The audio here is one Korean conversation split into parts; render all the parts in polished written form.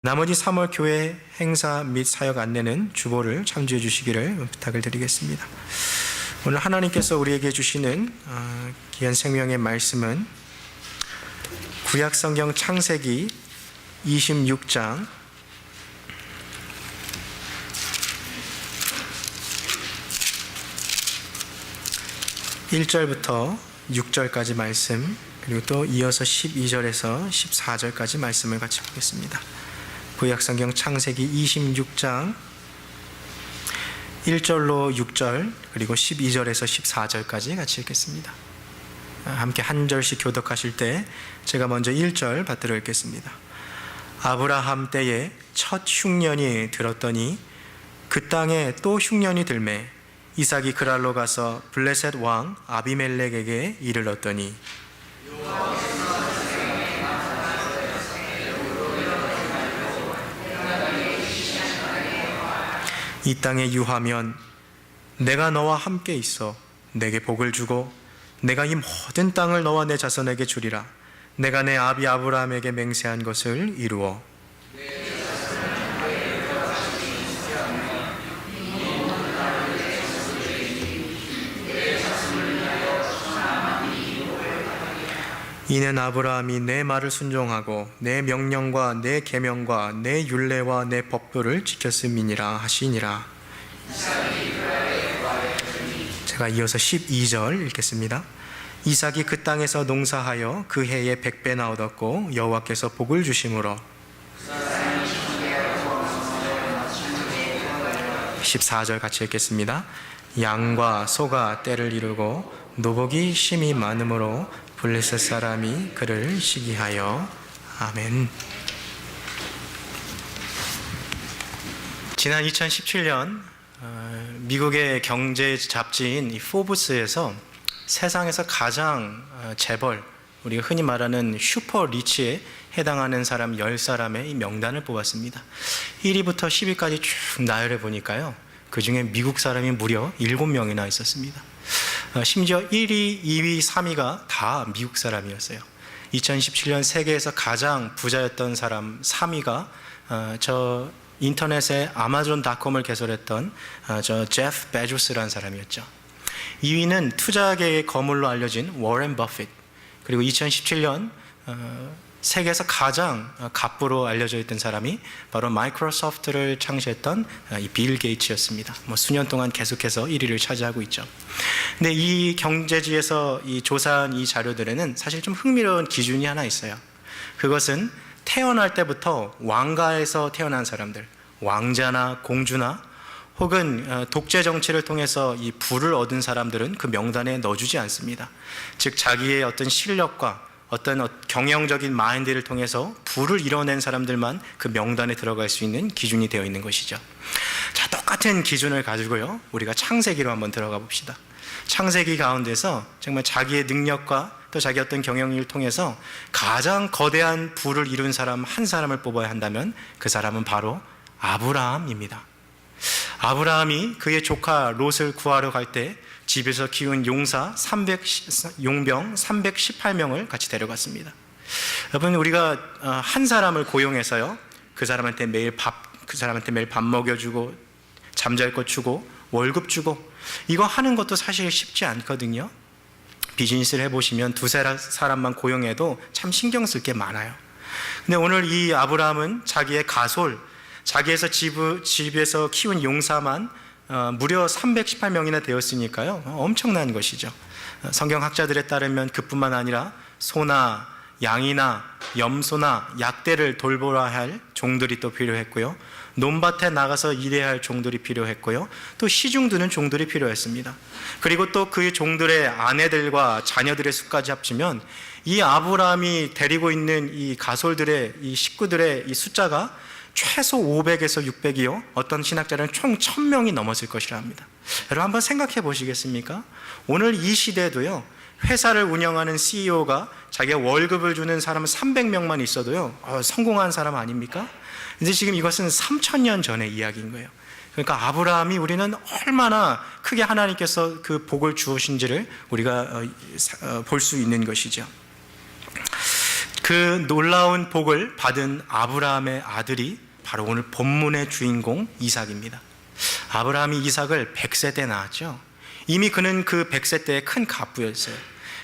나머지 3월 교회 행사 및 사역 안내는 주보를 참조해 주시기를 부탁을 드리겠습니다. 오늘 하나님께서 우리에게 주시는 귀한 생명의 말씀은 구약 성경 창세기 26장 1절부터 6절까지 말씀, 그리고 또 이어서 12절에서 14절까지 말씀을 같이 보겠습니다. 구약 성경 창세기 26장 1절로 6절, 그리고 12절에서 14절까지 같이 읽겠습니다. 함께 한 절씩 교독하실 때 제가 먼저 1절 받들어 읽겠습니다. 아브라함 때에 첫 흉년이 들었더니 그 땅에 또 흉년이 들매 이삭이 그랄로 가서 블레셋 왕 아비멜렉에게 이르렀더니 이 땅에 유하면 내가 너와 함께 있어 내게 복을 주고 내가 이 모든 땅을 너와 내 자손에게 주리라. 내가 내 아비 아브라함에게 맹세한 것을 이루어 이는 아브라함이 내 말을 순종하고 내 명령과 내 계명과 내 율례와 내 법도를 지켰음이니라 하시니라. 제가 이어서 12절 읽겠습니다. 이삭이 그 땅에서 농사하여 그 해에 100배나 얻었고 여호와께서 복을 주심으로 14절 같이 읽겠습니다. 양과 소가 때를 이루고 노복이 심히 많으므로 블레셋 사람이 그를 시기하여. 아멘. 지난 2017년 미국의 경제 잡지인 이 포브스에서 세상에서 가장 재벌, 우리가 흔히 말하는 슈퍼 리치에 해당하는 사람 10사람의 이 명단을 뽑았습니다. 1위부터 10위까지 쭉 나열해 보니까요, 그 중에 미국 사람이 무려 7명이나 있었습니다. 심지어 1위, 2위, 3위가 다 미국 사람이었어요. 2017년 세계에서 가장 부자였던 사람 3위가 저 인터넷에 아마존닷컴을 개설했던 저 제프 베조스라는 사람이었죠. 2위는 투자계의 거물로 알려진 워렌 버핏, 그리고 2017년 세계에서 가장 갑부로 알려져 있던 사람이 바로 마이크로소프트를 창시했던 이 빌 게이츠였습니다. 수년 동안 계속해서 1위를 차지하고 있죠. 근데 이 경제지에서 이 조사한 이 자료들에는 사실 좀 흥미로운 기준이 하나 있어요. 그것은 태어날 때부터 왕가에서 태어난 사람들, 왕자나 공주나 혹은 독재 정치를 통해서 이 부를 얻은 사람들은 그 명단에 넣어주지 않습니다. 즉 자기의 어떤 실력과 어떤 경영적인 마인드를 통해서 부를 이뤄낸 사람들만 그 명단에 들어갈 수 있는 기준이 되어 있는 것이죠. 자, 똑같은 기준을 가지고요, 우리가 창세기로 한번 들어가 봅시다. 창세기 가운데서 정말 자기의 능력과 또 자기 어떤 경영을 통해서 가장 거대한 부를 이룬 사람 한 사람을 뽑아야 한다면 그 사람은 바로 아브라함입니다. 아브라함이 그의 조카 롯을 구하러 갈 때 집에서 키운 용병 318명을 같이 데려갔습니다. 여러분, 우리가 한 사람을 고용해서요, 그 사람한테 매일 밥 먹여주고 잠잘 것 주고 월급 주고 이거 하는 것도 사실 쉽지 않거든요. 비즈니스를 해보시면 두세 사람만 고용해도 참 신경 쓸 게 많아요. 근데 오늘 이 아브라함은 자기의 가솔, 자기에서 집에서 키운 용사만 무려 318명이나 되었으니까요, 엄청난 것이죠. 성경학자들에 따르면 그뿐만 아니라 소나 양이나 염소나 약대를 돌보아야 할 종들이 또 필요했고요, 논밭에 나가서 일해야 할 종들이 필요했고요, 또 시중 드는 종들이 필요했습니다. 그리고 또 그 종들의 아내들과 자녀들의 수까지 합치면 이 아브라함이 데리고 있는 이 가솔들의, 이 식구들의 이 숫자가 최소 500에서 600이요, 어떤 신학자는 총 1000명이 넘었을 것이라 합니다. 여러분 한번 생각해 보시겠습니까? 오늘 이 시대에도요, 회사를 운영하는 CEO가 자기가 월급을 주는 사람은 300명만 있어도요, 성공한 사람 아닙니까? 이제 지금 이것은 3000년 전의 이야기인 거예요. 그러니까 아브라함이 우리는 얼마나 크게 하나님께서 그 복을 주으신지를 우리가 볼 수 있는 것이죠. 그 놀라운 복을 받은 아브라함의 아들이 바로 오늘 본문의 주인공 이삭입니다. 아브라함이 이삭을 100세 때 낳았죠. 이미 그는 그 100세 때의 큰 갑부였어요.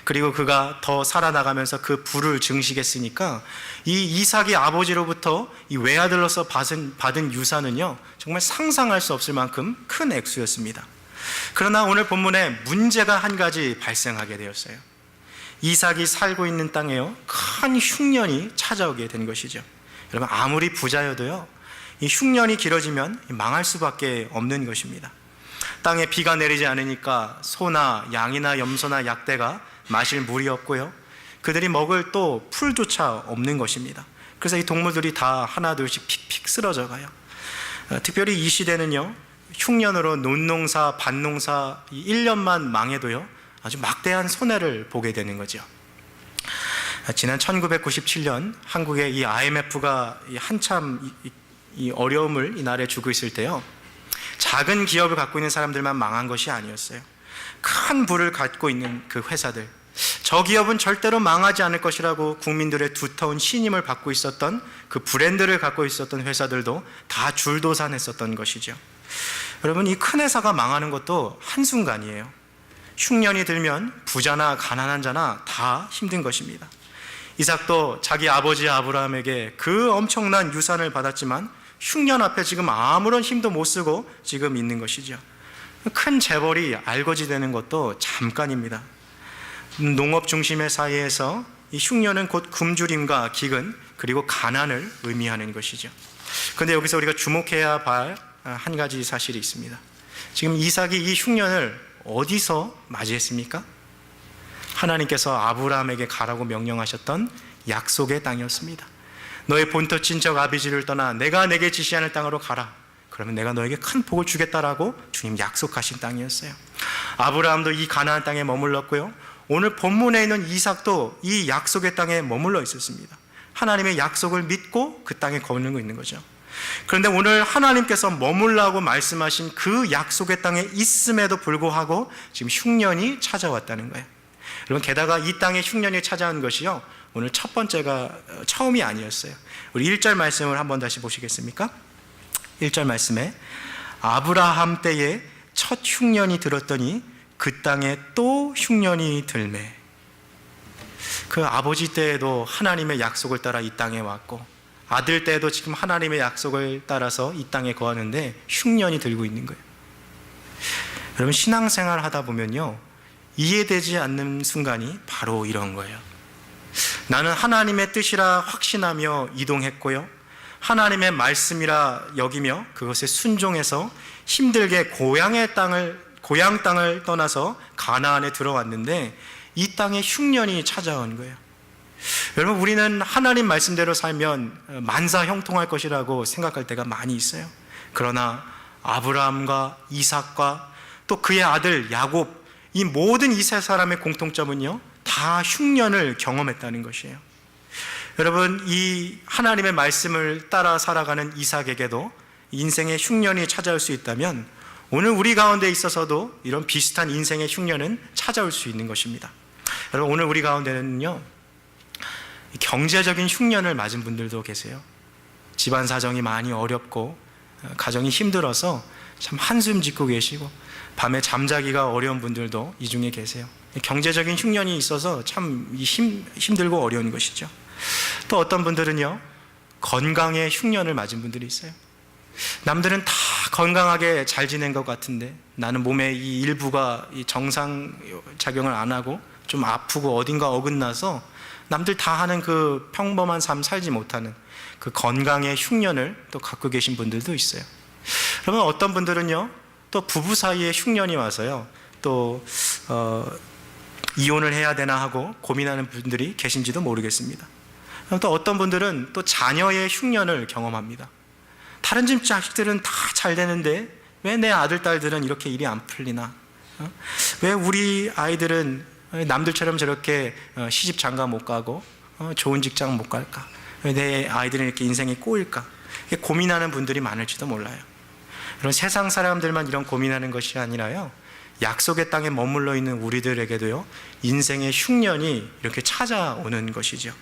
그리고 그가 더 살아나가면서 그 부를 증식했으니까 이 이삭이 아버지로부터 이 외아들로서 받은 유산은요, 정말 상상할 수 없을 만큼 큰 액수였습니다. 그러나 오늘 본문에 문제가 한 가지 발생하게 되었어요. 이삭이 살고 있는 땅에요, 큰 흉년이 찾아오게 된 것이죠. 여러분, 아무리 부자여도요, 이 흉년이 길어지면 망할 수밖에 없는 것입니다. 땅에 비가 내리지 않으니까 소나 양이나 염소나 약대가 마실 물이 없고요, 그들이 먹을 또 풀조차 없는 것입니다. 그래서 이 동물들이 다 하나둘씩 픽픽 쓰러져 가요. 특별히 이 시대는요, 흉년으로 논농사, 밭농사 1년만 망해도요, 아주 막대한 손해를 보게 되는 거죠. 지난 1997년 한국의 이 IMF가 한참 이 어려움을 이날에 주고 있을 때요, 작은 기업을 갖고 있는 사람들만 망한 것이 아니었어요. 큰 부를 갖고 있는 그 회사들, 저 기업은 절대로 망하지 않을 것이라고 국민들의 두터운 신임을 받고 있었던 그 브랜드를 갖고 있었던 회사들도 다 줄도산했었던 것이죠. 여러분, 이 큰 회사가 망하는 것도 한순간이에요. 흉년이 들면 부자나 가난한 자나 다 힘든 것입니다. 이삭도 자기 아버지 아브라함에게 그 엄청난 유산을 받았지만 흉년 앞에 지금 아무런 힘도 못 쓰고 지금 있는 것이죠. 큰 재벌이 알거지되는 것도 잠깐입니다. 농업 중심의 사회에서 이 흉년은 곧 굶주림과 기근 그리고 가난을 의미하는 것이죠. 그런데 여기서 우리가 주목해야 할 한 가지 사실이 있습니다. 지금 이삭이 이 흉년을 어디서 맞이했습니까? 하나님께서 아브라함에게 가라고 명령하셨던 약속의 땅이었습니다. 너의 본토 친척 아비지를 떠나 내가 내게 지시하는 땅으로 가라. 그러면 내가 너에게 큰 복을 주겠다라고 주님 약속하신 땅이었어요. 아브라함도 이 가나안 땅에 머물렀고요, 오늘 본문에 있는 이삭도 이 약속의 땅에 머물러 있었습니다. 하나님의 약속을 믿고 그 땅에 거느리고 있는 거죠. 그런데 오늘 하나님께서 머물라고 말씀하신 그 약속의 땅에 있음에도 불구하고 지금 흉년이 찾아왔다는 거예요. 여러분, 게다가 이 땅에 흉년이 찾아온 것이요, 오늘 첫 번째가 처음이 아니었어요. 우리 1절 말씀을 한번 다시 보시겠습니까? 1절 말씀에 아브라함 때에 첫 흉년이 들었더니 그 땅에 또 흉년이 들매. 그 아버지 때에도 하나님의 약속을 따라 이 땅에 왔고, 아들 때에도 지금 하나님의 약속을 따라서 이 땅에 거하는데 흉년이 들고 있는 거예요. 여러분, 신앙생활 하다 보면요, 이해되지 않는 순간이 바로 이런 거예요. 나는 하나님의 뜻이라 확신하며 이동했고요, 하나님의 말씀이라 여기며 그것에 순종해서 힘들게 고향 땅을 떠나서 가나안에 들어왔는데 이 땅에 흉년이 찾아온 거예요. 여러분, 우리는 하나님 말씀대로 살면 만사 형통할 것이라고 생각할 때가 많이 있어요. 그러나 아브라함과 이삭과 또 그의 아들 야곱, 이 모든 이 세 사람의 공통점은요, 다 흉년을 경험했다는 것이에요. 여러분, 이 하나님의 말씀을 따라 살아가는 이삭에게도 인생의 흉년이 찾아올 수 있다면 오늘 우리 가운데 있어서도 이런 비슷한 인생의 흉년은 찾아올 수 있는 것입니다. 여러분, 오늘 우리 가운데는요, 경제적인 흉년을 맞은 분들도 계세요. 집안 사정이 많이 어렵고 가정이 힘들어서 참 한숨 짓고 계시고 밤에 잠자기가 어려운 분들도 이 중에 계세요. 경제적인 흉년이 있어서 참 힘들고 어려운 것이죠. 또 어떤 분들은요, 건강에 흉년을 맞은 분들이 있어요. 남들은 다 건강하게 잘 지낸 것 같은데 나는 몸의 이 일부가 이 정상 작용을 안 하고 좀 아프고 어딘가 어긋나서 남들 다 하는 그 평범한 삶 살지 못하는 그 건강의 흉년을 또 갖고 계신 분들도 있어요. 그러면 어떤 분들은요, 또 부부 사이에 흉년이 와서요, 또 이혼을 해야 되나 하고 고민하는 분들이 계신지도 모르겠습니다. 또 어떤 분들은 또 자녀의 흉년을 경험합니다. 다른 집 자식들은 다 잘 되는데 왜 내 아들, 딸들은 이렇게 일이 안 풀리나? 왜 우리 아이들은 남들처럼 저렇게 시집 장가 못 가고 좋은 직장 못 갈까? 왜 내 아이들은 이렇게 인생이 꼬일까? 고민하는 분들이 많을지도 몰라요. 그런 세상 사람들만 이런 고민하는 것이 아니라요, 약속의 땅에 머물러 있는 우리들에게도요, 인생의 흉년이 이렇게 찾아오는 것이죠.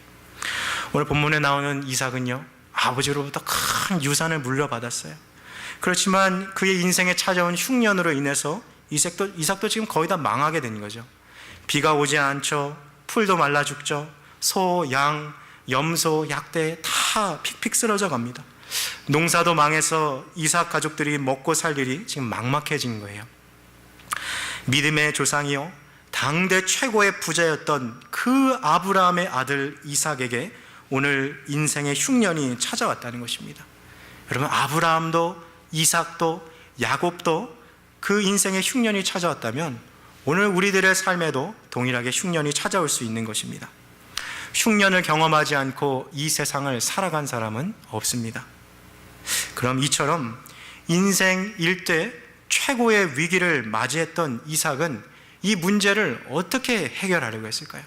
오늘 본문에 나오는 이삭은요, 아버지로부터 큰 유산을 물려받았어요. 그렇지만 그의 인생에 찾아온 흉년으로 인해서 이삭도 지금 거의 다 망하게 된 거죠. 비가 오지 않죠. 풀도 말라 죽죠. 소, 양, 염소, 약대 다 픽픽 쓰러져 갑니다. 농사도 망해서 이삭 가족들이 먹고 살 일이 지금 막막해진 거예요. 믿음의 조상이요, 당대 최고의 부자였던 그 아브라함의 아들 이삭에게 오늘 인생의 흉년이 찾아왔다는 것입니다. 여러분, 아브라함도 이삭도 야곱도 그 인생의 흉년이 찾아왔다면 오늘 우리들의 삶에도 동일하게 흉년이 찾아올 수 있는 것입니다. 흉년을 경험하지 않고 이 세상을 살아간 사람은 없습니다. 그럼 이처럼 인생 일대 최고의 위기를 맞이했던 이삭은 이 문제를 어떻게 해결하려고 했을까요?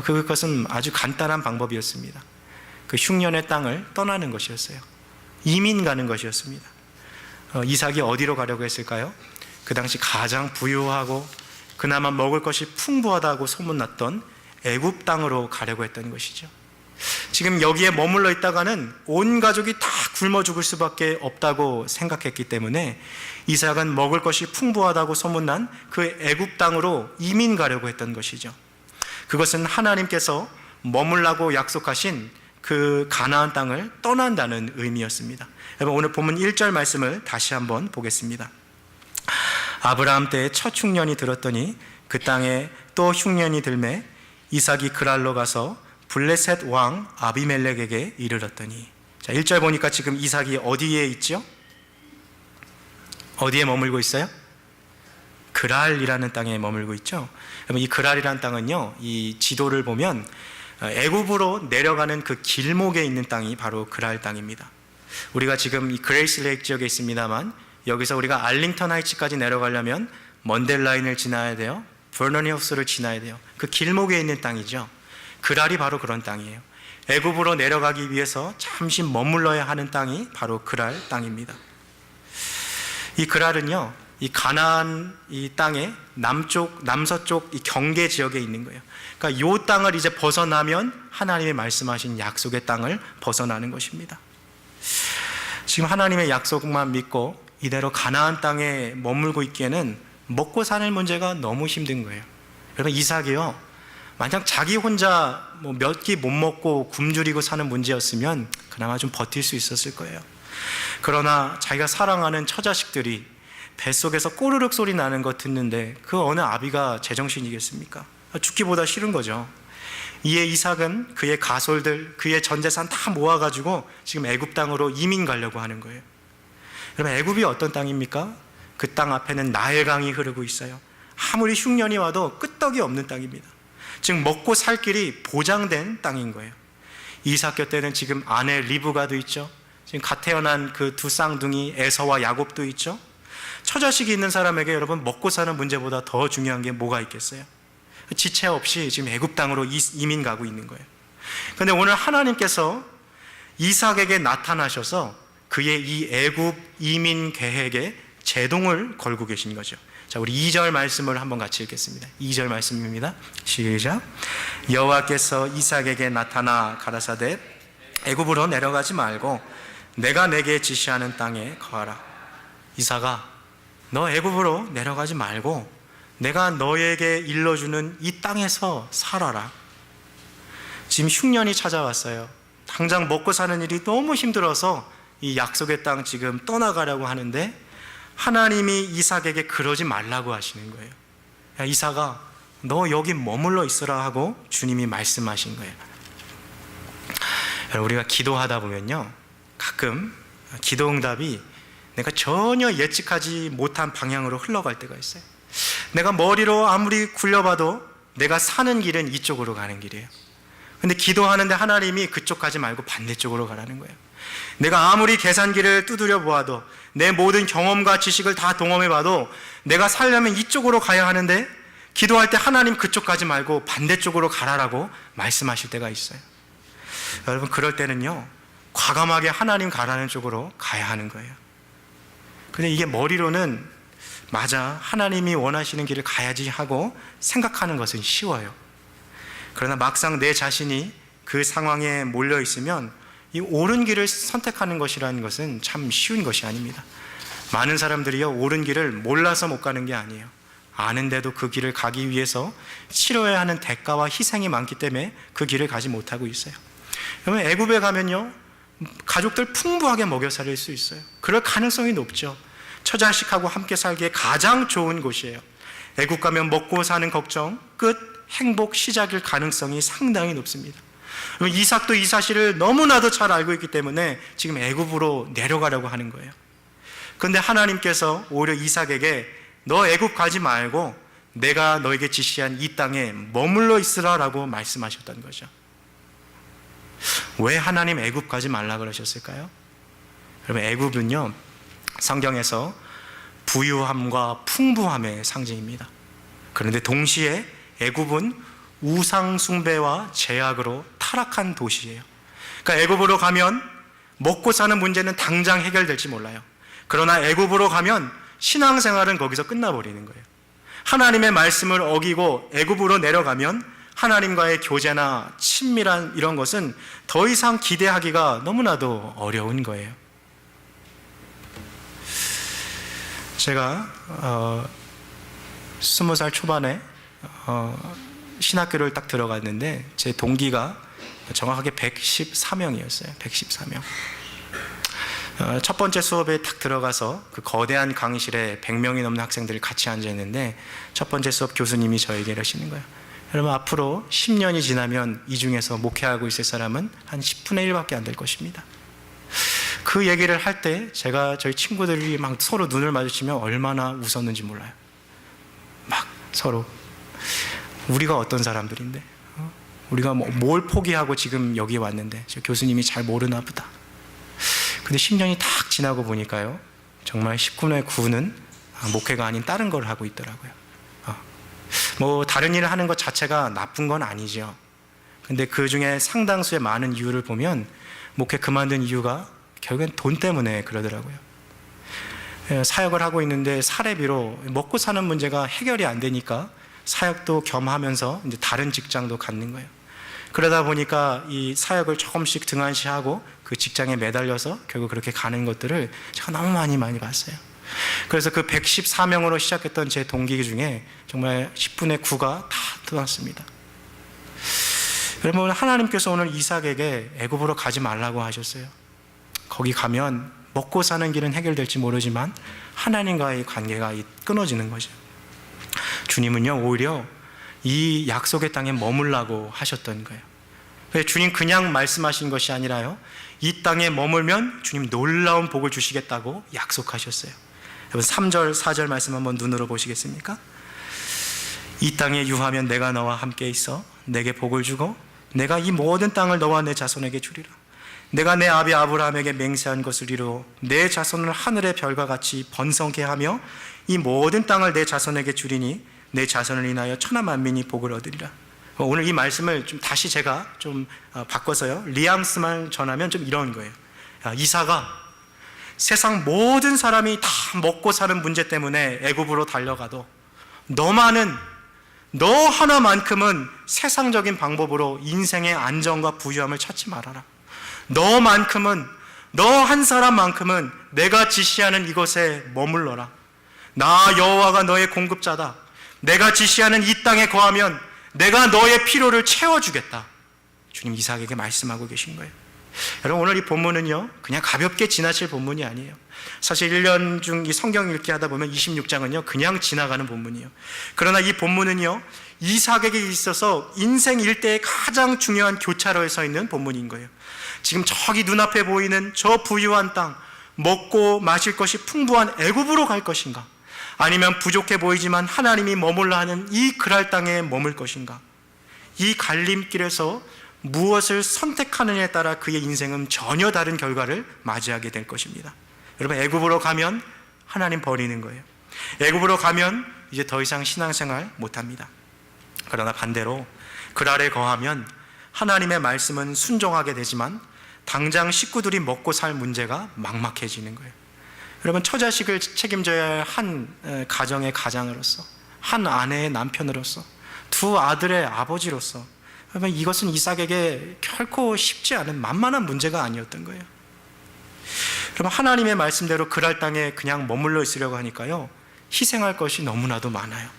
그것은 아주 간단한 방법이었습니다. 그 흉년의 땅을 떠나는 것이었어요. 이민 가는 것이었습니다. 이삭이 어디로 가려고 했을까요? 그 당시 가장 부유하고 그나마 먹을 것이 풍부하다고 소문났던 애굽 땅으로 가려고 했던 것이죠. 지금 여기에 머물러 있다가는 온 가족이 다 굶어 죽을 수밖에 없다고 생각했기 때문에 이삭은 먹을 것이 풍부하다고 소문난 그 애굽 땅으로 이민 가려고 했던 것이죠. 그것은 하나님께서 머물라고 약속하신 그 가나안 땅을 떠난다는 의미였습니다. 여러분, 오늘 본문 1절 말씀을 다시 한번 보겠습니다. 아브라함 때에 첫 흉년이 들었더니 그 땅에 또 흉년이 들매 이삭이 그랄로 가서 블레셋 왕 아비멜렉에게 이르렀더니. 자, 1절 보니까 지금 이삭이 어디에 있죠? 어디에 머물고 있어요? 그랄이라는 땅에 머물고 있죠. 이 그랄이라는 땅은요, 이 지도를 보면 애굽으로 내려가는 그 길목에 있는 땅이 바로 그랄 땅입니다. 우리가 지금 이 그레이스 레이크 지역에 있습니다만 여기서 우리가 알링턴 하이츠까지 내려가려면 먼델 라인을 지나야 돼요. 버너니 하우스를 지나야 돼요. 그 길목에 있는 땅이죠. 그랄이 바로 그런 땅이에요. 애굽으로 내려가기 위해서 잠시 머물러야 하는 땅이 바로 그랄 땅입니다. 이 그랄은요, 이 가나안 이 땅의 남서쪽 이 경계 지역에 있는 거예요. 그러니까 이 땅을 이제 벗어나면 하나님의 말씀하신 약속의 땅을 벗어나는 것입니다. 지금 하나님의 약속만 믿고 이대로 가나안 땅에 머물고 있기에는 먹고 사는 문제가 너무 힘든 거예요. 여러분, 이삭이요, 만약 자기 혼자 몇 끼 못 먹고 굶주리고 사는 문제였으면 그나마 좀 버틸 수 있었을 거예요. 그러나 자기가 사랑하는 처자식들이 뱃속에서 꼬르륵 소리 나는 거 듣는데 그 어느 아비가 제정신이겠습니까? 죽기보다 싫은 거죠. 이에 이삭은 그의 가솔들, 그의 전 재산 다 모아가지고 지금 애굽 땅으로 이민 가려고 하는 거예요. 여러분, 애굽이 어떤 땅입니까? 그 땅 앞에는 나일강이 흐르고 있어요. 아무리 흉년이 와도 끄떡이 없는 땅입니다. 지금 먹고 살 길이 보장된 땅인 거예요. 이삭 곁에는 지금 아내 리브가도 있죠. 지금 갓 태어난 그 두 쌍둥이 에서와 야곱도 있죠. 처자식이 있는 사람에게 여러분, 먹고 사는 문제보다 더 중요한 게 뭐가 있겠어요? 지체 없이 지금 애굽 땅으로 이민 가고 있는 거예요. 그런데 오늘 하나님께서 이삭에게 나타나셔서 그의 이 애굽 이민 계획에 제동을 걸고 계신 거죠. 자, 우리 2절 말씀을 한번 같이 읽겠습니다. 2절 말씀입니다. 시작. 여호와께서 이삭에게 나타나 가라사대 애굽으로 내려가지 말고 내가 내게 지시하는 땅에 거하라. 이삭아, 너 애굽으로 내려가지 말고 내가 너에게 일러주는 이 땅에서 살아라. 지금 흉년이 찾아왔어요. 당장 먹고 사는 일이 너무 힘들어서 이 약속의 땅 지금 떠나가려고 하는데 하나님이 이삭에게 그러지 말라고 하시는 거예요. 야, 이삭아, 너 여기 머물러 있으라 하고 주님이 말씀하신 거예요. 여러분, 우리가 기도하다 보면요, 가끔 기도 응답이 내가 전혀 예측하지 못한 방향으로 흘러갈 때가 있어요. 내가 머리로 아무리 굴려봐도 내가 사는 길은 이쪽으로 가는 길이에요. 근데 기도하는데 하나님이 그쪽 가지 말고 반대쪽으로 가라는 거예요. 내가 아무리 계산기를 두드려 보아도 내 모든 경험과 지식을 다 동원해봐도 내가 살려면 이쪽으로 가야 하는데 기도할 때 하나님 그쪽 가지 말고 반대쪽으로 가라라고 말씀하실 때가 있어요. 여러분, 그럴 때는요, 과감하게 하나님 가라는 쪽으로 가야 하는 거예요. 근데 이게 머리로는 맞아, 하나님이 원하시는 길을 가야지 하고 생각하는 것은 쉬워요. 그러나 막상 내 자신이 그 상황에 몰려 있으면 이 옳은 길을 선택하는 것이라는 것은 참 쉬운 것이 아닙니다. 많은 사람들이요, 옳은 길을 몰라서 못 가는 게 아니에요. 아는데도 그 길을 가기 위해서 치러야 하는 대가와 희생이 많기 때문에 그 길을 가지 못하고 있어요. 그러면 애굽에 가면요, 가족들 풍부하게 먹여 살릴 수 있어요. 그럴 가능성이 높죠. 처자식하고 함께 살기에 가장 좋은 곳이에요. 애굽 가면 먹고 사는 걱정 끝, 행복 시작일 가능성이 상당히 높습니다. 이삭도 이 사실을 너무나도 잘 알고 있기 때문에 지금 애굽으로 내려가려고 하는 거예요. 그런데 하나님께서 오히려 이삭에게 너 애굽 가지 말고 내가 너에게 지시한 이 땅에 머물러 있으라라고 말씀하셨던 거죠. 왜 하나님 애굽 가지 말라 그러셨을까요? 여러분, 애굽은요, 성경에서 부유함과 풍부함의 상징입니다. 그런데 동시에 애굽은 우상 숭배와 제약으로 타락한 도시예요. 그러니까 애굽으로 가면 먹고 사는 문제는 당장 해결될지 몰라요. 그러나 애굽으로 가면 신앙생활은 거기서 끝나버리는 거예요. 하나님의 말씀을 어기고 애굽으로 내려가면 하나님과의 교제나 친밀한 이런 것은 더 이상 기대하기가 너무나도 어려운 거예요. 제가 20살 초반에 신학교를 딱 들어갔는데 제 동기가 정확하게 114명이었어요. 114명. 첫 번째 수업에 딱 들어가서 그 거대한 강의실에 100명이 넘는 학생들이 같이 앉아있는데 첫 번째 수업 교수님이 저에게 이러시는 거예요. 여러분, 앞으로 10년이 지나면 이 중에서 목회하고 있을 사람은 한 10분의 1밖에 안 될 것입니다. 그 얘기를 할 때 제가 저희 친구들이 막 서로 눈을 마주치면 얼마나 웃었는지 몰라요. 막 서로 우리가 어떤 사람들인데, 우리가 뭘 포기하고 지금 여기 왔는데 저 교수님이 잘 모르나 보다. 근데 10년이 딱 지나고 보니까요, 정말 10분의 9는 목회가 아닌 다른 걸 하고 있더라고요. 뭐 다른 일을 하는 것 자체가 나쁜 건 아니죠. 근데 그 중에 상당수의 많은 이유를 보면 목회 그만둔 이유가 결국엔 돈 때문에 그러더라고요. 사역을 하고 있는데 사례비로 먹고 사는 문제가 해결이 안 되니까 사역도 겸하면서 이제 다른 직장도 갖는 거예요. 그러다 보니까 이 사역을 조금씩 등한시하고 그 직장에 매달려서 결국 그렇게 가는 것들을 제가 너무 많이 봤어요. 그래서 그 114명으로 시작했던 제 동기 중에 정말 10분의 9가 다 떠났습니다. 여러분, 하나님께서 오늘 이삭에게 애굽으로 가지 말라고 하셨어요. 거기 가면 먹고 사는 길은 해결될지 모르지만 하나님과의 관계가 끊어지는 거죠. 주님은요, 오히려 이 약속의 땅에 머물라고 하셨던 거예요. 주님 그냥 말씀하신 것이 아니라요, 이 땅에 머물면 주님 놀라운 복을 주시겠다고 약속하셨어요. 여러분, 3절 4절 말씀 한번 눈으로 보시겠습니까? 이 땅에 유하면 내가 너와 함께 있어 내게 복을 주고 내가 이 모든 땅을 너와 내 자손에게 주리라. 내가 내 아비 아브라함에게 맹세한 것을 이루어 내 자손을 하늘의 별과 같이 번성케 하며 이 모든 땅을 내 자손에게 주리니 내 자손을 인하여 천하 만민이 복을 얻으리라. 오늘 이 말씀을 좀 다시 제가 좀 바꿔서요, 리앙스만 전하면 좀 이런 거예요. 이삭아, 세상 모든 사람이 다 먹고 사는 문제 때문에 애굽으로 달려가도 너 하나만큼은 세상적인 방법으로 인생의 안정과 부유함을 찾지 말아라. 너 한 사람만큼은 내가 지시하는 이곳에 머물러라. 나 여호와가 너의 공급자다. 내가 지시하는 이 땅에 거하면 내가 너의 필요를 채워주겠다. 주님 이삭에게 말씀하고 계신 거예요. 여러분, 오늘 이 본문은요, 그냥 가볍게 지나칠 본문이 아니에요. 사실 1년 중 이 성경 읽기 하다 보면 26장은요 그냥 지나가는 본문이에요. 그러나 이 본문은요, 이삭에게 있어서 인생 일대에 가장 중요한 교차로에 서 있는 본문인 거예요. 지금 저기 눈앞에 보이는 저 부유한 땅, 먹고 마실 것이 풍부한 애굽으로 갈 것인가, 아니면 부족해 보이지만 하나님이 머물러 하는 이 그랄 땅에 머물 것인가, 이 갈림길에서 무엇을 선택하느냐에 따라 그의 인생은 전혀 다른 결과를 맞이하게 될 것입니다. 여러분, 애굽으로 가면 하나님 버리는 거예요. 애굽으로 가면 이제 더 이상 신앙생활 못합니다. 그러나 반대로 그랄에 거하면 하나님의 말씀은 순종하게 되지만 당장 식구들이 먹고 살 문제가 막막해지는 거예요. 여러분, 처자식을 책임져야 할 한 가정의 가장으로서, 한 아내의 남편으로서, 두 아들의 아버지로서 여러분, 이것은 이삭에게 결코 쉽지 않은 만만한 문제가 아니었던 거예요. 그럼 하나님의 말씀대로 그랄 땅에 그냥 머물러 있으려고 하니까요, 희생할 것이 너무나도 많아요.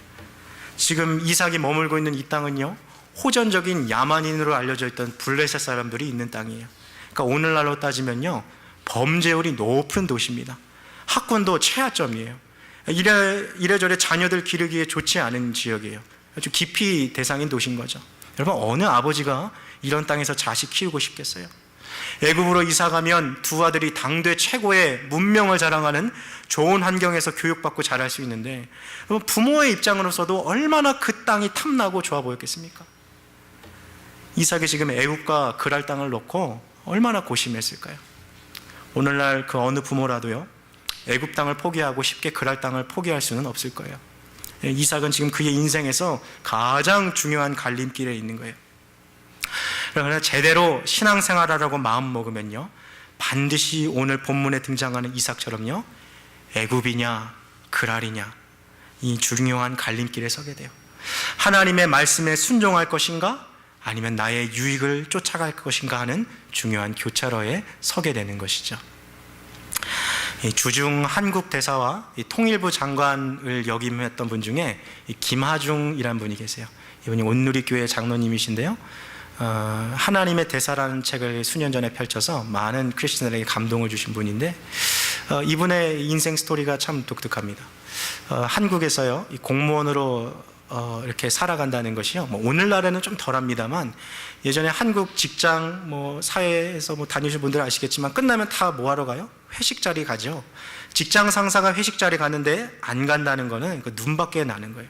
지금 이삭이 머물고 있는 이 땅은요, 호전적인 야만인으로 알려져 있던 블레셋 사람들이 있는 땅이에요. 그러니까 오늘날로 따지면요, 범죄율이 높은 도시입니다. 학군도 최하점이에요. 이래저래 자녀들 기르기에 좋지 않은 지역이에요. 아주 기피 대상인 도시인 거죠. 여러분, 어느 아버지가 이런 땅에서 자식 키우고 싶겠어요? 애굽으로 이사가면 두 아들이 당대 최고의 문명을 자랑하는 좋은 환경에서 교육받고 자랄 수 있는데, 여러분, 부모의 입장으로서도 얼마나 그 땅이 탐나고 좋아 보였겠습니까? 이삭이 지금 애굽과 그랄 땅을 놓고 얼마나 고심했을까요? 오늘날 그 어느 부모라도요, 애굽 땅을 포기하고 쉽게 그랄 땅을 포기할 수는 없을 거예요. 이삭은 지금 그의 인생에서 가장 중요한 갈림길에 있는 거예요. 그러나 제대로 신앙생활하라고 마음 먹으면요, 반드시 오늘 본문에 등장하는 이삭처럼요, 애굽이냐 그랄이냐, 이 중요한 갈림길에 서게 돼요. 하나님의 말씀에 순종할 것인가, 아니면 나의 유익을 쫓아갈 것인가 하는 중요한 교차로에 서게 되는 것이죠. 주중 한국 대사와 통일부 장관을 역임했던 분 중에 김하중이라는 분이 계세요. 이분이 온누리교회 장로님이신데요, 하나님의 대사라는 책을 수년 전에 펼쳐서 많은 크리스천들에게 감동을 주신 분인데, 이분의 인생 스토리가 참 독특합니다. 한국에서요, 이 공무원으로 이렇게 살아간다는 것이요, 오늘날에는 좀 덜합니다만, 예전에 한국 직장 사회에서 다니실 분들 아시겠지만, 끝나면 다 뭐하러 가요? 회식 자리 가죠. 직장 상사가 회식 자리 가는데 안 간다는 거는 그 눈밖에 나는 거예요.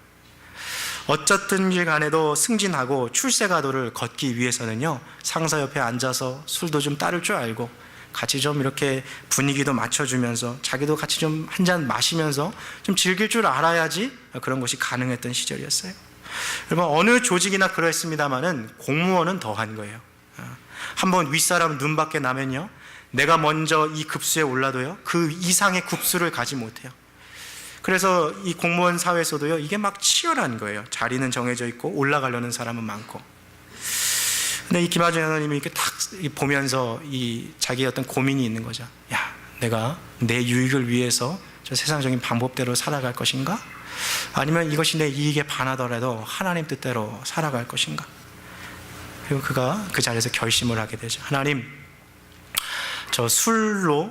어쨌든지 간에도 승진하고 출세가도를 걷기 위해서는요, 상사 옆에 앉아서 술도 좀 따를 줄 알고, 같이 좀 이렇게 분위기도 맞춰주면서 자기도 같이 좀 한 잔 마시면서 좀 즐길 줄 알아야지 그런 것이 가능했던 시절이었어요. 여러분, 어느 조직이나 그랬습니다마는 공무원은 더한 거예요. 한번 윗사람 눈밖에 나면요, 내가 먼저 이 급수에 올라도요, 그 이상의 급수를 가지 못해요. 그래서 이 공무원 사회에서도요, 이게 막 치열한 거예요. 자리는 정해져 있고 올라가려는 사람은 많고. 근데 이 김하중 장로님이 이렇게 딱 보면서 자기의 어떤 고민이 있는 거죠. 야, 내가 내 유익을 위해서 저 세상적인 방법대로 살아갈 것인가? 아니면 이것이 내 이익에 반하더라도 하나님 뜻대로 살아갈 것인가? 그리고 그가 그 자리에서 결심을 하게 되죠. 하나님, 저 술로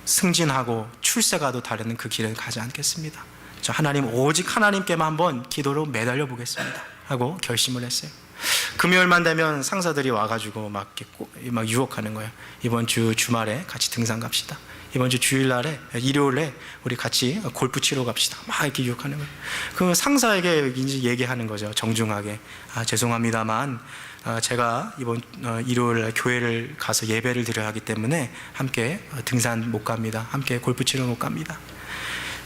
승진하고 출세가도 다르는 그 길을 가지 않겠습니다. 저 하나님, 오직 하나님께만 한번 기도로 매달려 보겠습니다 하고 결심을 했어요. 금요일만 되면 상사들이 와가지고 막 유혹하는 거예요. 이번 주 주말에 같이 등산 갑시다. 이번 주 주일날에, 일요일에 우리 같이 골프 치러 갑시다. 막 이렇게 유혹하는 거예요. 그 상사에게 이제 얘기하는 거죠. 정중하게. 죄송합니다만 제가 이번 일요일 교회를 가서 예배를 드려야 하기 때문에 함께 등산 못 갑니다. 함께 골프 치러 못 갑니다.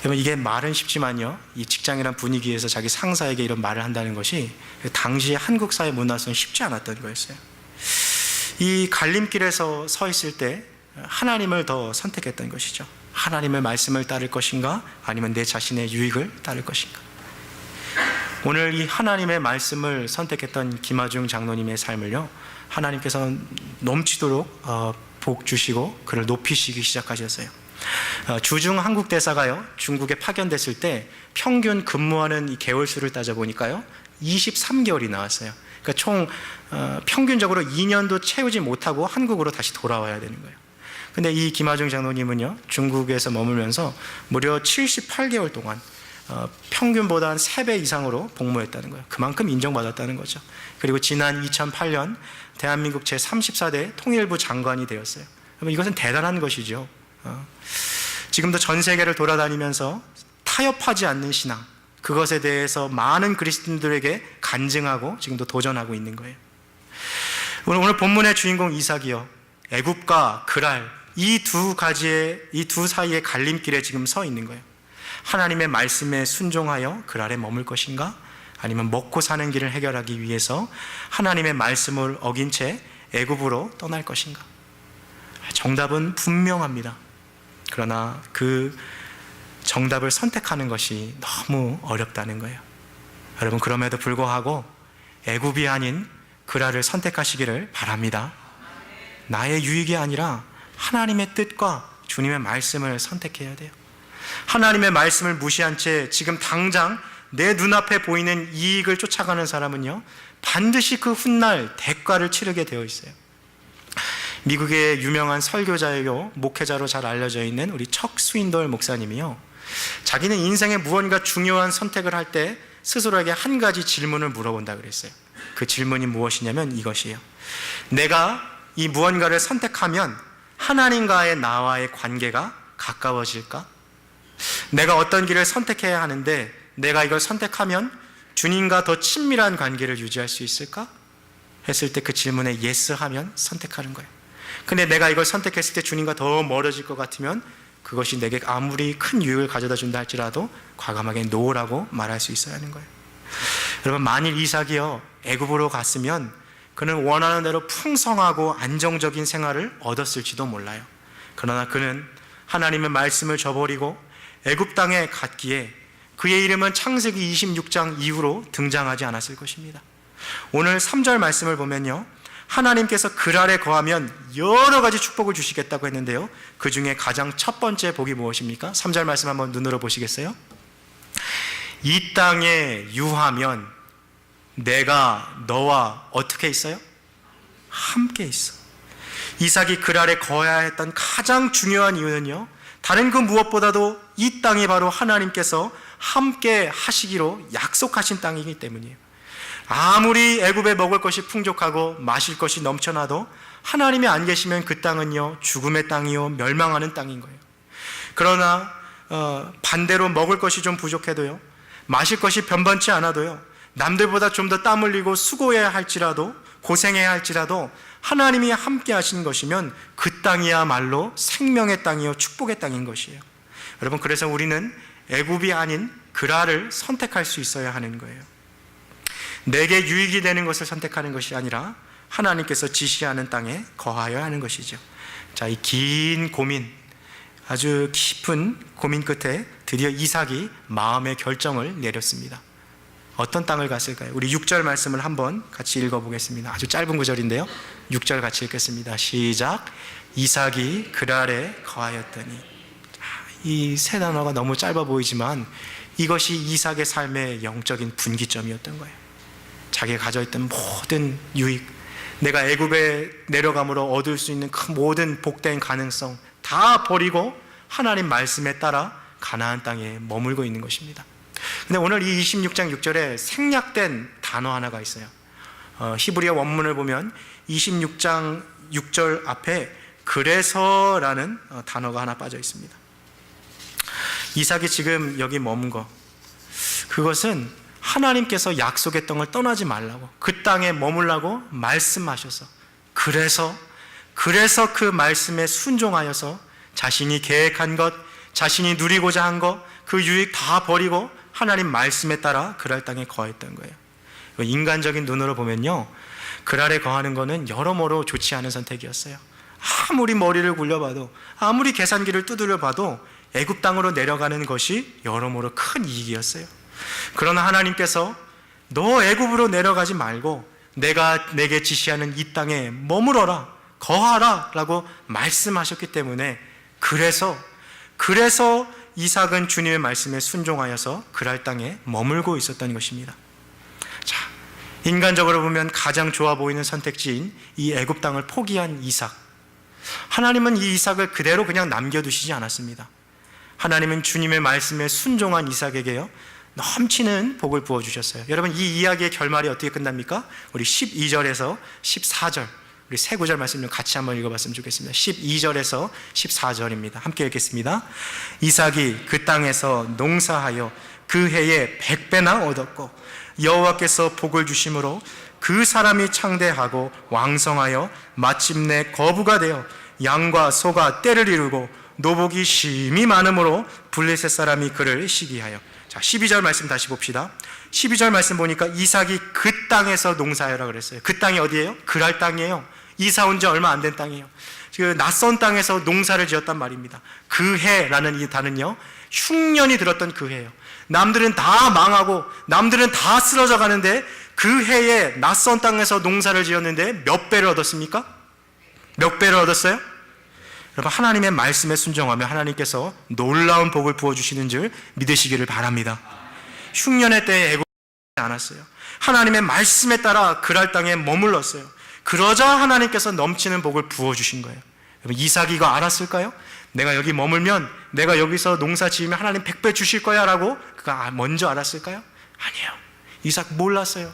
여러분, 이게 말은 쉽지만요, 이 직장이란 분위기에서 자기 상사에게 이런 말을 한다는 것이 당시의 한국 사회 문화에서는 쉽지 않았던 거였어요. 이 갈림길에서 서 있을 때 하나님을 더 선택했던 것이죠. 하나님의 말씀을 따를 것인가, 아니면 내 자신의 유익을 따를 것인가. 오늘 이 하나님의 말씀을 선택했던 김하중 장로님의 삶을요, 하나님께서 넘치도록 복 주시고 그를 높이시기 시작하셨어요. 주중 한국 대사가요, 중국에 파견됐을 때 평균 근무하는 이 개월 수를 따져보니까요, 23개월이 나왔어요. 그러니까 총 평균적으로 2년도 채우지 못하고 한국으로 다시 돌아와야 되는 거예요. 근데 이 김하중 장로님은요, 중국에서 머물면서 무려 78개월 동안 평균보다 한 3배 이상으로 복무했다는 거예요. 그만큼 인정받았다는 거죠. 그리고 지난 2008년 대한민국 제34대 통일부 장관이 되었어요. 이것은 대단한 것이죠. 지금도 전 세계를 돌아다니면서 타협하지 않는 신앙, 그것에 대해서 많은 그리스도인들에게 간증하고 지금도 도전하고 있는 거예요. 오늘 본문의 주인공 이삭이요, 애굽과 그랄, 이 두 사이의 갈림길에 지금 서 있는 거예요. 하나님의 말씀에 순종하여 그랄에 머물 것인가, 아니면 먹고 사는 길을 해결하기 위해서 하나님의 말씀을 어긴 채 애굽으로 떠날 것인가. 정답은 분명합니다. 그러나 그 정답을 선택하는 것이 너무 어렵다는 거예요. 여러분, 그럼에도 불구하고 애굽이 아닌 그라를 선택하시기를 바랍니다. 나의 유익이 아니라 하나님의 뜻과 주님의 말씀을 선택해야 돼요. 하나님의 말씀을 무시한 채 지금 당장 내 눈앞에 보이는 이익을 쫓아가는 사람은요, 반드시 그 훗날 대가를 치르게 되어 있어요. 미국의 유명한 설교자이요 목회자로 잘 알려져 있는 우리 척 스윈돌 목사님이요, 자기는 인생에 무언가 중요한 선택을 할 때 스스로에게 한 가지 질문을 물어본다 그랬어요. 그 질문이 무엇이냐면 이것이에요. 내가 이 무언가를 선택하면 하나님과의 나와의 관계가 가까워질까? 내가 어떤 길을 선택해야 하는데 내가 이걸 선택하면 주님과 더 친밀한 관계를 유지할 수 있을까? 했을 때 그 질문에 yes 하면 선택하는 거예요. 근데 내가 이걸 선택했을 때 주님과 더 멀어질 것 같으면 그것이 내게 아무리 큰 유익을 가져다 준다 할지라도 과감하게 no라고 말할 수 있어야 하는 거예요. 여러분, 만일 이삭이요 애굽으로 갔으면 그는 원하는 대로 풍성하고 안정적인 생활을 얻었을지도 몰라요. 그러나 그는 하나님의 말씀을 저버리고 애굽 땅에 갔기에 그의 이름은 창세기 26장 이후로 등장하지 않았을 것입니다. 오늘 3절 말씀을 보면요, 하나님께서 그랄에 거하면 여러 가지 축복을 주시겠다고 했는데요, 그 중에 가장 첫 번째 복이 무엇입니까? 3절 말씀 한번 눈으로 보시겠어요? 이 땅에 유하면 내가 너와 어떻게 있어요? 함께 있어. 이삭이 그랄에 거해야 했던 가장 중요한 이유는요, 다른 그 무엇보다도 이 땅이 바로 하나님께서 함께 하시기로 약속하신 땅이기 때문이에요. 아무리 애굽에 먹을 것이 풍족하고 마실 것이 넘쳐나도 하나님이 안 계시면 그 땅은요 죽음의 땅이요 멸망하는 땅인 거예요. 그러나 반대로 먹을 것이 좀 부족해도요, 마실 것이 변변치 않아도요, 남들보다 좀 더 땀 흘리고 수고해야 할지라도, 고생해야 할지라도 하나님이 함께 하신 것이면 그 땅이야말로 생명의 땅이요 축복의 땅인 것이에요. 여러분, 그래서 우리는 애굽이 아닌 그랄을 선택할 수 있어야 하는 거예요. 내게 유익이 되는 것을 선택하는 것이 아니라 하나님께서 지시하는 땅에 거하여야 하는 것이죠. 자, 이 긴 고민, 아주 깊은 고민 끝에 드디어 이삭이 마음의 결정을 내렸습니다. 어떤 땅을 갔을까요? 우리 6절 말씀을 한번 같이 읽어보겠습니다. 아주 짧은 구절인데요, 6절 같이 읽겠습니다. 시작. 이삭이 그랄에 거하였더니. 이 세 단어가 너무 짧아 보이지만 이것이 이삭의 삶의 영적인 분기점이었던 거예요. 자기가 가져있던 모든 유익, 내가 애굽에 내려감으로 얻을 수 있는 그 모든 복된 가능성 다 버리고 하나님 말씀에 따라 가나안 땅에 머물고 있는 것입니다. 근데 오늘 이 26장 6절에 생략된 단어 하나가 있어요. 히브리어 원문을 보면 26장 6절 앞에 그래서라는 단어가 하나 빠져 있습니다. 이삭이 지금 여기 머문 거, 그것은 하나님께서 약속했던 걸 떠나지 말라고, 그 땅에 머물라고 말씀하셔서, 그래서 그 말씀에 순종하여서 자신이 계획한 것, 자신이 누리고자 한 것, 그 유익 다 버리고 하나님 말씀에 따라 그랄 땅에 거했던 거예요. 인간적인 눈으로 보면요, 그랄에 거하는 것은 여러모로 좋지 않은 선택이었어요. 아무리 머리를 굴려봐도, 아무리 계산기를 두드려 봐도 애굽 땅으로 내려가는 것이 여러모로 큰 이익이었어요. 그러나 하나님께서 너 애굽으로 내려가지 말고 내가 내게 지시하는 이 땅에 머물어라, 거하라 라고 말씀하셨기 때문에 그래서 이삭은 주님의 말씀에 순종하여서 그랄 땅에 머물고 있었던 것입니다. 자, 인간적으로 보면 가장 좋아 보이는 선택지인 이 애굽 땅을 포기한 이삭, 하나님은 이 이삭을 그대로 그냥 남겨두시지 않았습니다. 하나님은 주님의 말씀에 순종한 이삭에게요 넘치는 복을 부어주셨어요. 여러분, 이 이야기의 결말이 어떻게 끝납니까? 우리 12절에서 14절, 우리 세 구절 말씀 좀 같이 한번 읽어봤으면 좋겠습니다. 12절에서 14절입니다. 함께 읽겠습니다. 이삭이 그 땅에서 농사하여 그 해에 100배나 얻었고 여호와께서 복을 주심으로 그 사람이 창대하고 왕성하여 마침내 거부가 되어 양과 소가 떼를 이루고 노복이 심히 많으므로 블레셋 사람이 그를 시기하여. 자, 12절 말씀 다시 봅시다. 12절 말씀 보니까 이삭이 그 땅에서 농사하여라 그랬어요. 그 땅이 어디예요? 그랄 땅이에요. 이사 온 지 얼마 안 된 땅이에요. 그 낯선 땅에서 농사를 지었단 말입니다. 그 해라는 이 단은요, 흉년이 들었던 그 해예요. 남들은 다 망하고 남들은 다 쓰러져 가는데 그 해에 낯선 땅에서 농사를 지었는데 몇 배를 얻었습니까? 몇 배를 얻었어요? 여러분, 하나님의 말씀에 순종하며 하나님께서 놀라운 복을 부어주시는 줄 믿으시기를 바랍니다. 흉년의 때에 애굽에 않았어요. 하나님의 말씀에 따라 그랄 땅에 머물렀어요. 그러자 하나님께서 넘치는 복을 부어주신 거예요. 여러분, 이삭이 이거 알았을까요? 내가 여기 머물면, 내가 여기서 농사 지으면 하나님 100배 주실 거야 라고 그가 먼저 알았을까요? 아니에요. 이삭 몰랐어요.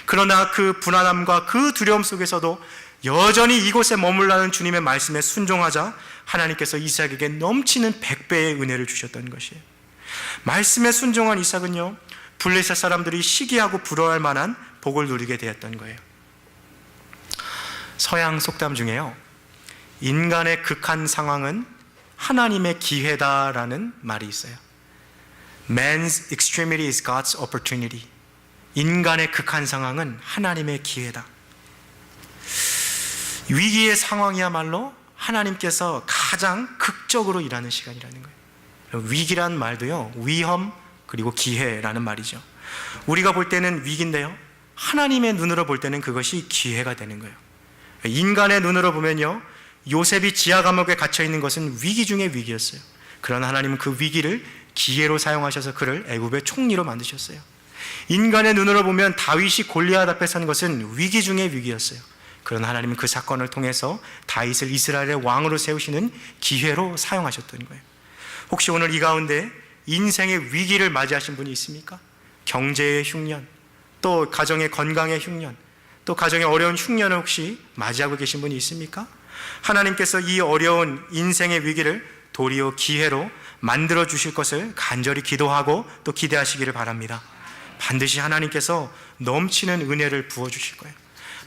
그러나 그 불안함과 그 두려움 속에서도 여전히 이곳에 머물라는 주님의 말씀에 순종하자 하나님께서 이삭에게 넘치는 100배의 은혜를 주셨던 것이에요. 말씀에 순종한 이삭은요, 블레셋 사람들이 시기하고 부러워할 만한 복을 누리게 되었던 거예요. 서양 속담 중에요, 인간의 극한 상황은 하나님의 기회다라는 말이 있어요. Man's extremity is God's opportunity. 인간의 극한 상황은 하나님의 기회다. 위기의 상황이야말로 하나님께서 가장 극적으로 일하는 시간이라는 거예요. 위기란 말도요, 위험 그리고 기회라는 말이죠. 우리가 볼 때는 위기인데요, 하나님의 눈으로 볼 때는 그것이 기회가 되는 거예요. 인간의 눈으로 보면요, 요셉이 지하 감옥에 갇혀 있는 것은 위기 중의 위기였어요. 그러나 하나님은 그 위기를 기회로 사용하셔서 그를 애굽의 총리로 만드셨어요. 인간의 눈으로 보면 다윗이 골리앗 앞에 선 것은 위기 중의 위기였어요. 그러나 하나님은 그 사건을 통해서 다윗을 이스라엘의 왕으로 세우시는 기회로 사용하셨던 거예요. 혹시 오늘 이 가운데 인생의 위기를 맞이하신 분이 있습니까? 경제의 흉년, 또 가정의 건강의 흉년, 또 가정의 어려운 흉년을 혹시 맞이하고 계신 분이 있습니까? 하나님께서 이 어려운 인생의 위기를 도리어 기회로 만들어 주실 것을 간절히 기도하고 또 기대하시기를 바랍니다. 반드시 하나님께서 넘치는 은혜를 부어주실 거예요.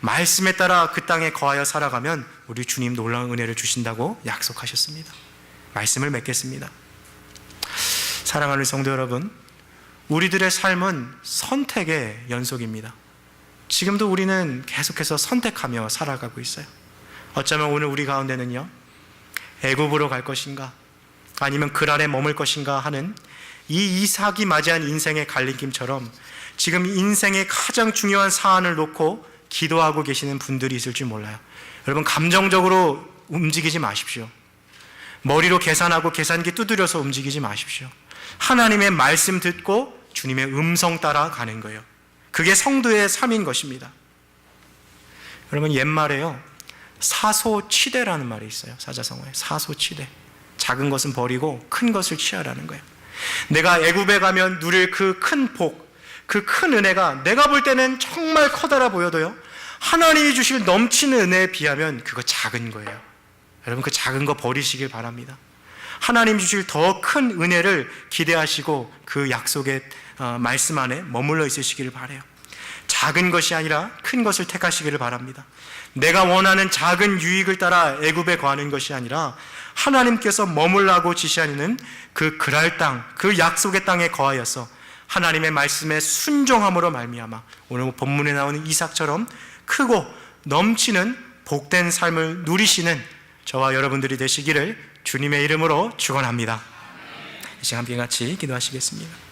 말씀에 따라 그 땅에 거하여 살아가면 우리 주님 놀라운 은혜를 주신다고 약속하셨습니다. 말씀을 맺겠습니다. 사랑하는 성도 여러분, 우리들의 삶은 선택의 연속입니다. 지금도 우리는 계속해서 선택하며 살아가고 있어요. 어쩌면 오늘 우리 가운데는요, 애굽으로 갈 것인가 아니면 그랄에 머물 것인가 하는 이 이삭이 맞이한 인생의 갈림길처럼 지금 인생의 가장 중요한 사안을 놓고 기도하고 계시는 분들이 있을지 몰라요. 여러분, 감정적으로 움직이지 마십시오. 머리로 계산하고 계산기 두드려서 움직이지 마십시오. 하나님의 말씀 듣고 주님의 음성 따라 가는 거예요. 그게 성도의 삶인 것입니다. 여러분, 옛말에요, 사소치대라는 말이 있어요. 사자성어에 사소치대. 작은 것은 버리고 큰 것을 취하라는 거예요. 내가 애굽에 가면 누릴 그 큰 복, 그 큰 은혜가 내가 볼 때는 정말 커다라 보여도요, 하나님이 주실 넘치는 은혜에 비하면 그거 작은 거예요. 여러분, 그 작은 거 버리시길 바랍니다. 하나님 주실 더 큰 은혜를 기대하시고 그 약속의 말씀 안에 머물러 있으시기를 바라요. 작은 것이 아니라 큰 것을 택하시기를 바랍니다. 내가 원하는 작은 유익을 따라 애굽에 거하는 것이 아니라 하나님께서 머물라고 지시하는 그 그랄 땅, 그 약속의 땅에 거하여서 하나님의 말씀에 순종함으로 말미암아 오늘 본문에 나오는 이삭처럼 크고 넘치는 복된 삶을 누리시는 저와 여러분들이 되시기를 주님의 이름으로 축원합니다. 이 시간 함께 같이 기도하시겠습니다.